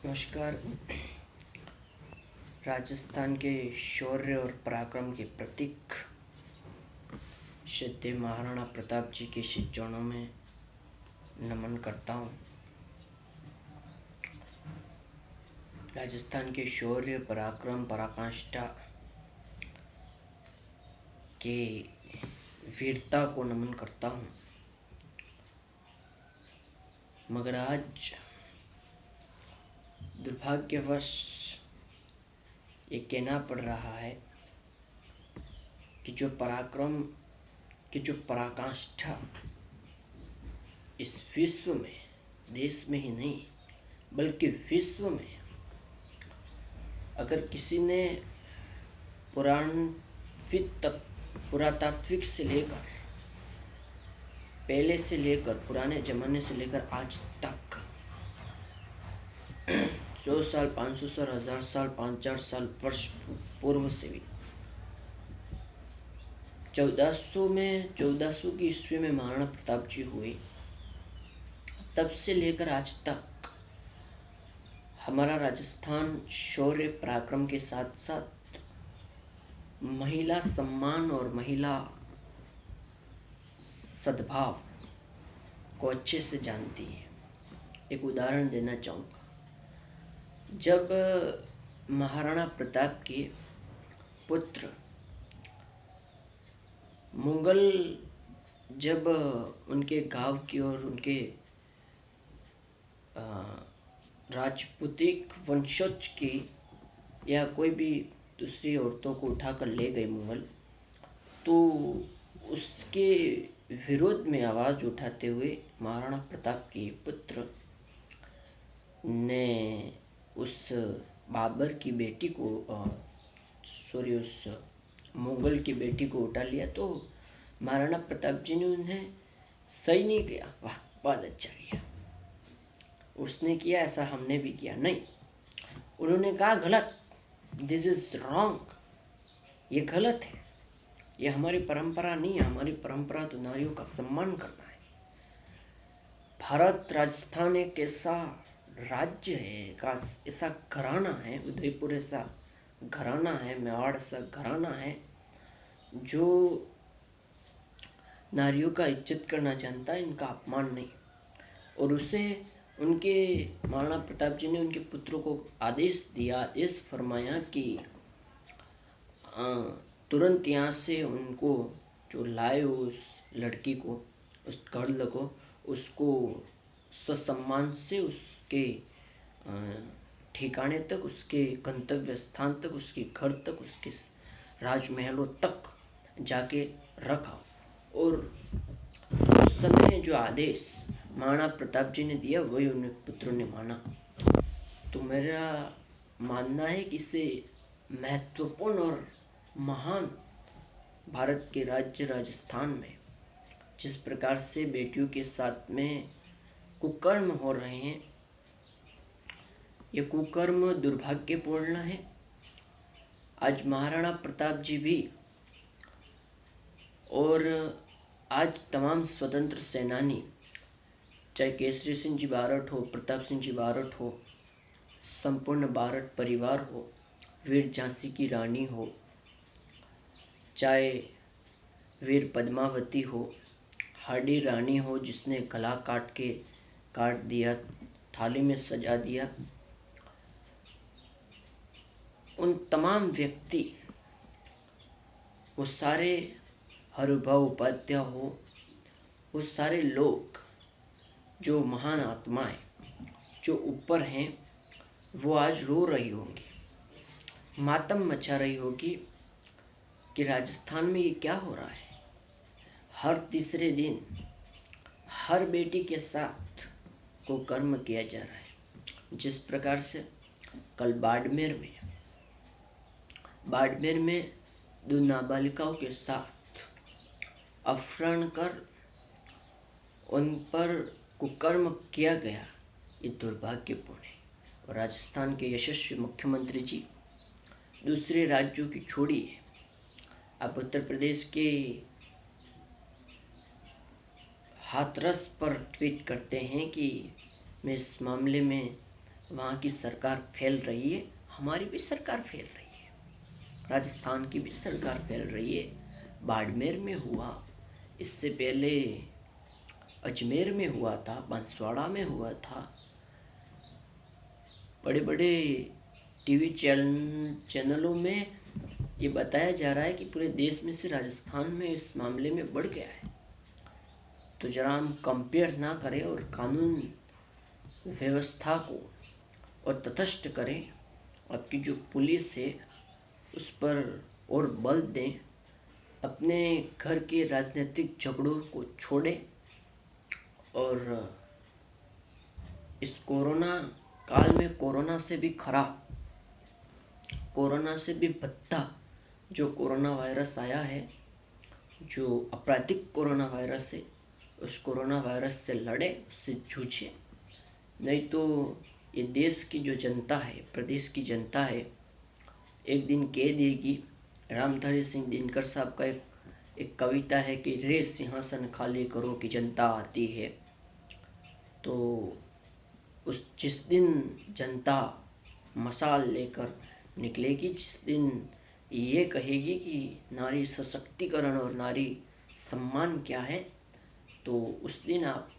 नमस्कार। राजस्थान के शौर्य और पराक्रम के प्रतीक श्रद्धेय महाराणा प्रताप जी के श्री चरणों में नमन करता हूँ। राजस्थान के शौर्य, पराक्रम, पराकाष्ठा के वीरता को नमन करता हूँ। मगर आज दुर्भाग्यवश ये कहना पड़ रहा है कि जो पराक्रम की जो पराकाष्ठा इस विश्व में, देश में ही नहीं बल्कि विश्व में, अगर किसी ने पुरातात्विक से लेकर, पहले से लेकर, पुराने जमाने से लेकर आज तक 100 साल, 500 साल, 1000 साल, 5,000 साल वर्ष पूर्व से भी 1400 की ईस्वी में महाराणा प्रताप जी हुए, तब से लेकर आज तक हमारा राजस्थान शौर्य पराक्रम के साथ साथ महिला सम्मान और महिला सद्भाव को अच्छे से जानती है। एक उदाहरण देना चाहूँगा। जब महाराणा प्रताप के पुत्र मुगल जब उनके गांव की और उनके राजपूतिक वंशज की या कोई भी दूसरी औरतों को उठाकर ले गए मुगल, तो उसके विरोध में आवाज़ उठाते हुए महाराणा प्रताप के पुत्र ने उस बाबर की बेटी को उस मुगल की बेटी को उठा लिया। तो महाराणा प्रताप जी ने उन्हें सही नहीं किया, वाह बहुत अच्छा किया, उसने किया ऐसा हमने भी किया, नहीं, उन्होंने कहा गलत, दिस इज रॉन्ग, ये गलत है, ये हमारी परंपरा नहीं है। हमारी परंपरा तो नारियों का सम्मान करना है। भारत राजस्थान एक ऐसा राज्य है, का ऐसा घराना है, उदयपुर ऐसा घराना है, मेवाड़ ऐसा घराना है जो नारियों का इज्जत करना जानता है, इनका अपमान नहीं। और उसे उनके महाराणा प्रताप जी ने उनके पुत्रों को आदेश फरमाया कि तुरंत यहाँ से उनको जो लाए उस लड़की को, उस गर्ल को, उसको ससम्मान से उसके ठिकाने तक, उसके गंतव्य स्थान तक, उसके घर तक, उसके राजमहलों तक जाके रखा। और उस समय जो आदेश महाराणा प्रताप जी ने दिया वही उन पुत्रों ने माना। तो मेरा मानना है कि इसे महत्वपूर्ण और महान भारत के राज्य राजस्थान में जिस प्रकार से बेटियों के साथ में कुकर्म हो रहे हैं, ये कुकर्म दुर्भाग्यपूर्ण है। आज महाराणा प्रताप जी भी और आज तमाम स्वतंत्र सेनानी, चाहे केसरी सिंह जी बारठ हो, प्रताप सिंह जी बारठ हो, संपूर्ण बारठ परिवार हो, वीर झांसी की रानी हो, चाहे वीर पद्मावती हो, हाडी रानी हो जिसने गला काट दिया, थाली में सजा दिया, उन तमाम व्यक्ति, वो सारे, हरिभाऊ उपाध्याय हो, वो सारे लोग जो महान आत्माएं जो ऊपर हैं, वो आज रो रही होंगी, मातम मचा रही होगी कि राजस्थान में ये क्या हो रहा है। हर तीसरे दिन हर बेटी के साथ को कर्म किया जा रहा है। जिस प्रकार से कल बाड़मेर में 2 नाबालिकाओं के साथ अपहरण कर उन पर कुकर्म किया गया, ये दुर्भाग्यपूर्ण है। और राजस्थान के यशस्वी मुख्यमंत्री जी दूसरे राज्यों की छोड़िए, आप उत्तर प्रदेश के हाथरस पर ट्वीट करते हैं कि मैं इस मामले में वहाँ की सरकार फैल रही है, हमारी भी सरकार फैल रही है, राजस्थान की भी सरकार फैल रही है। बाड़मेर में हुआ, इससे पहले अजमेर में हुआ था, बांसवाड़ा में हुआ था। बड़े बड़े टीवी चैनलों में ये बताया जा रहा है कि पूरे देश में से राजस्थान में इस मामले में बढ़ गया है। तो जरा हम कंपेयर ना करें और कानून व्यवस्था को और तटस्थ करें। आपकी जो पुलिस है उस पर और बल दें, अपने घर के राजनीतिक झगड़ों को छोड़ें और इस कोरोना काल में कोरोना से भी खराब, कोरोना से भी बदतर जो कोरोना वायरस आया है, जो आपराधिक कोरोना वायरस है, उस कोरोना वायरस से लड़े, उससे जूझे। नहीं तो ये देश की जो जनता है, प्रदेश की जनता है, एक दिन कह देगी। रामधारी सिंह दिनकर साहब का एक कविता है कि रे सिंहासन खाली करो कि जनता आती है। तो उस जिस दिन जनता मशाल लेकर निकलेगी, जिस दिन ये कहेगी कि नारी सशक्तिकरण और नारी सम्मान क्या है, तो उस दिन आप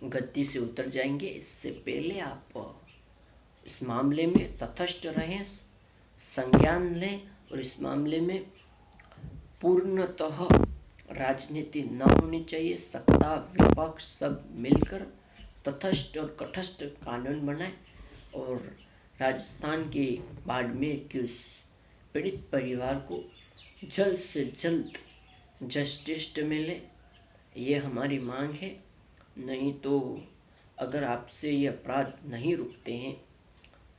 गद्दी से उतर जाएंगे। इससे पहले आप इस मामले में तटस्थ रहें, संज्ञान लें और इस मामले में पूर्णतः राजनीति न होनी चाहिए। सत्ता विपक्ष सब मिलकर तटस्थ और कटस्थ कानून बनाए और राजस्थान के बाड़मेर के उस पीड़ित परिवार को जल्द से जल्द जस्टिस मिले, ये हमारी मांग है। नहीं तो अगर आपसे ये अपराध नहीं रुकते हैं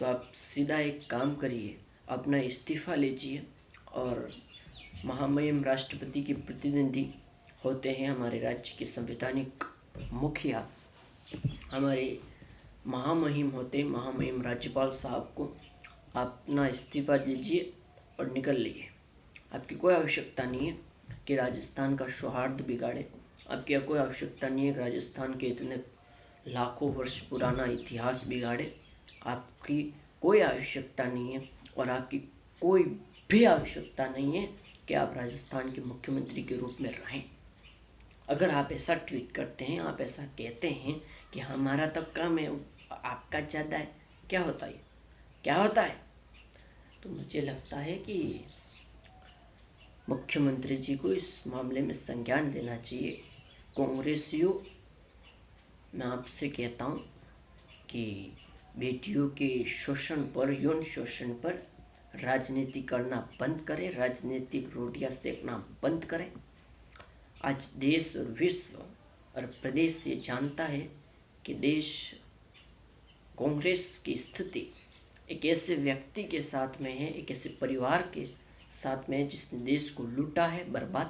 तो आप सीधा एक काम करिए, अपना इस्तीफ़ा लीजिए और महामहिम राष्ट्रपति के प्रतिनिधि होते हैं हमारे राज्य के संवैधानिक मुखिया, हमारे महामहिम होते हैं महामहिम राज्यपाल साहब को अपना इस्तीफ़ा दीजिए और निकल लिए। आपकी कोई आवश्यकता नहीं है कि राजस्थान का सौहार्द बिगाड़े, आपकी कोई आवश्यकता नहीं है कि राजस्थान के इतने लाखों वर्ष पुराना इतिहास बिगाड़े, आपकी कोई आवश्यकता नहीं है और आपकी कोई भी आवश्यकता नहीं है कि आप राजस्थान के मुख्यमंत्री के रूप में रहें। अगर आप ऐसा ट्वीट करते हैं, आप ऐसा कहते हैं कि हमारा तो कम है, आपका ज़्यादा है, क्या होता है, क्या होता है? तो मुझे लगता है कि मुख्यमंत्री जी को इस मामले में संज्ञान लेना चाहिए। कांग्रेसियों, मैं आपसे कहता हूँ कि बेटियों के शोषण पर, यौन शोषण पर राजनीति करना बंद करें, राजनीतिक रोटियां सेकना बंद करें। आज देश और विश्व और प्रदेश ये जानता है कि देश कांग्रेस की स्थिति एक ऐसे व्यक्ति के साथ में है, एक ऐसे परिवार के साथ में है जिसने देश को लूटा है, बर्बाद